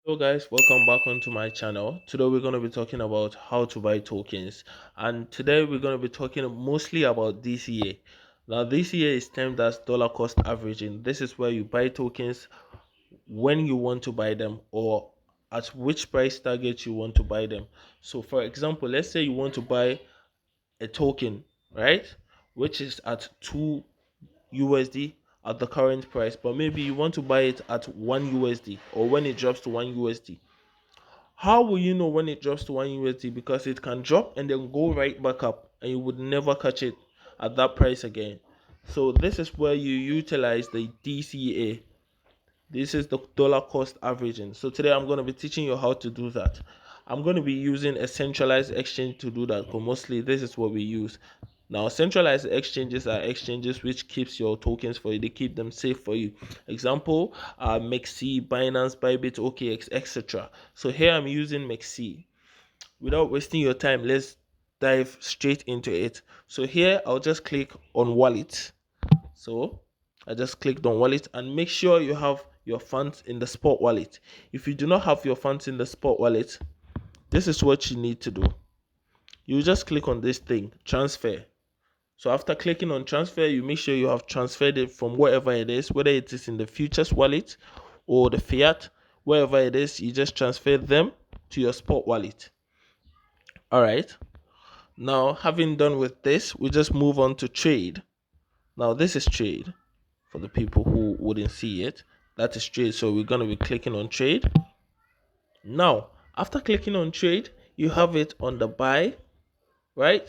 Hello guys, welcome back onto my channel. Today we're going to be talking about how to buy tokens, and today we're going to be talking mostly about DCA. Now DCA is termed as dollar cost averaging. This is where you buy tokens when you want to buy them or at which price target you want to buy them. So for example, let's say you want to buy a token, right, which is at 2 USD at the current price, but maybe you want to buy it at 1 USD or when it drops to 1 USD. How will you know when it drops to 1 USD? Because it can drop and then go right back up and you would never catch it at that price again. So this is where you utilize the DCA. This is the dollar cost averaging. So today I'm going to be teaching you how to do that. I'm going to be using a centralized exchange to do that, but mostly this is what we use. Now, centralized exchanges are exchanges which keeps your tokens for you. They keep them safe for you. Example, Mexi, Binance, Bybit, OKX, etc. So here I'm using Mexi. Without wasting your time, let's dive straight into it. So here I'll just click on wallet. So I just clicked on wallet, and make sure you have your funds in the spot wallet. If you do not have your funds in the spot wallet, this is what you need to do. You just click on this thing, transfer. So after clicking on transfer, you make sure you have transferred it from wherever it is, whether it is in the futures wallet or the fiat, wherever it is, you just transfer them to your spot wallet. All right. Now, having done with this, we just move on to trade. Now, this is trade for the people who wouldn't see it. That is trade. So we're going to be clicking on trade. Now, after clicking on trade, you have it on the buy, right?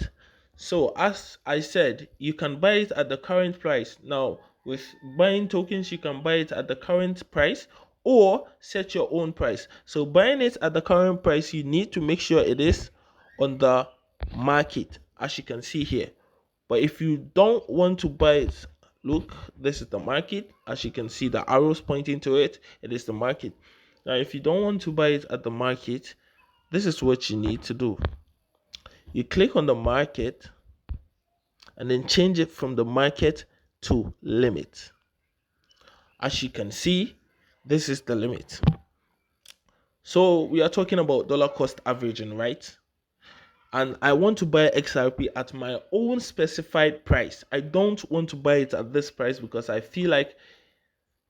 So as I said, you can buy it at the current price. Now, with buying tokens, you can buy it at the current price or set your own price. So buying it at the current price, you need to make sure it is on the market, as you can see here. But if you don't want to buy it, look, this is the market. As you can see, the arrows pointing to it, it is the market. Now, if you don't want to buy it at the market, this is what you need to do. You click on the market and then change it from the market to limit. As you can see, this is the limit. So we are talking about dollar cost averaging, right? And I want to buy XRP at my own specified price. I don't want to buy it at this price because I feel like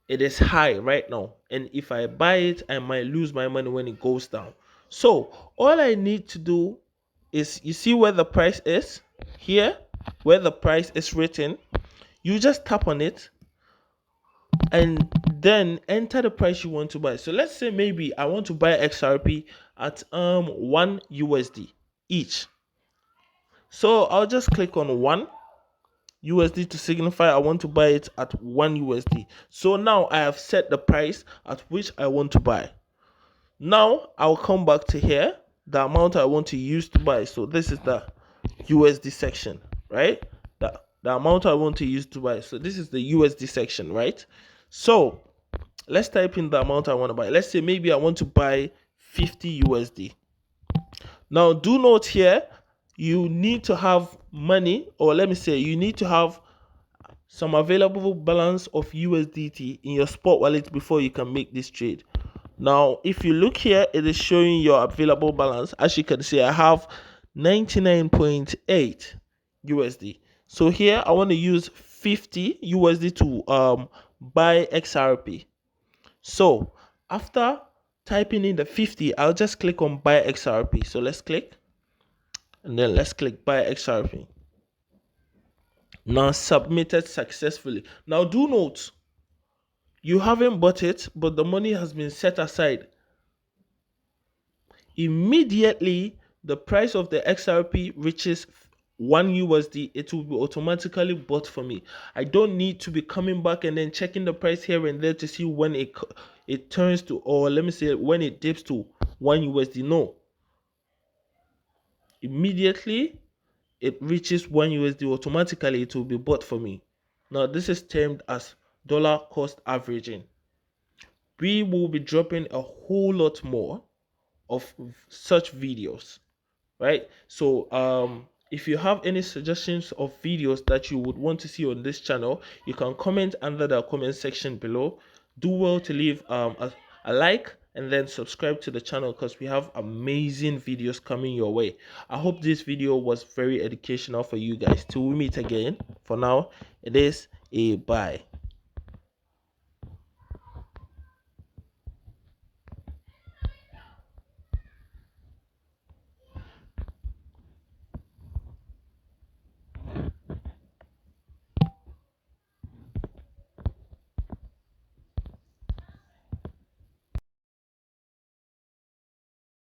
it is high right now. And if I buy it, I might lose my money when it goes down. So all I need to do is, you see where the price is? Here, where the price is written, you just tap on it and then enter the price you want to buy. So let's say maybe I want to buy XRP at 1 USD each. So I'll just click on 1 USD to signify I want to buy it at 1 USD. So now I have set the price at which I want to buy. Now I'll come back to here, the amount I want to use to buy. So this is the USD section, right? The amount I want to use to buy. So this is the USD section, right? So let's type in the amount I want to buy. Let's say maybe I want to buy 50 USD. Now do note here, you need to have money, or let me say you need to have some available balance of USDT in your spot wallet before you can make this trade. Now, if you look here, it is showing your available balance. As you can see, I have 99.8 USD. So here I want to use 50 USD to buy XRP. So after typing in the 50, I'll just click on buy XRP. So let's click, and then let's click buy XRP. Now submitted successfully. Now do note, you haven't bought it, but the money has been set aside. Immediately the price of the XRP reaches 1 USD, it will be automatically bought for me. I don't need to be coming back and then checking the price here and there to see when it turns to, or let me say when it dips to 1 USD. No, immediately it reaches 1 USD, automatically it will be bought for me. Now this is termed as dollar cost averaging. We will be dropping a whole lot more of such videos, right? So if you have any suggestions of videos that you would want to see on this channel, you can comment under the comment section below. Do well to leave a like and then subscribe to the channel because we have amazing videos coming your way. I hope this video was very educational for you guys. Till we meet again, for now, it is a bye.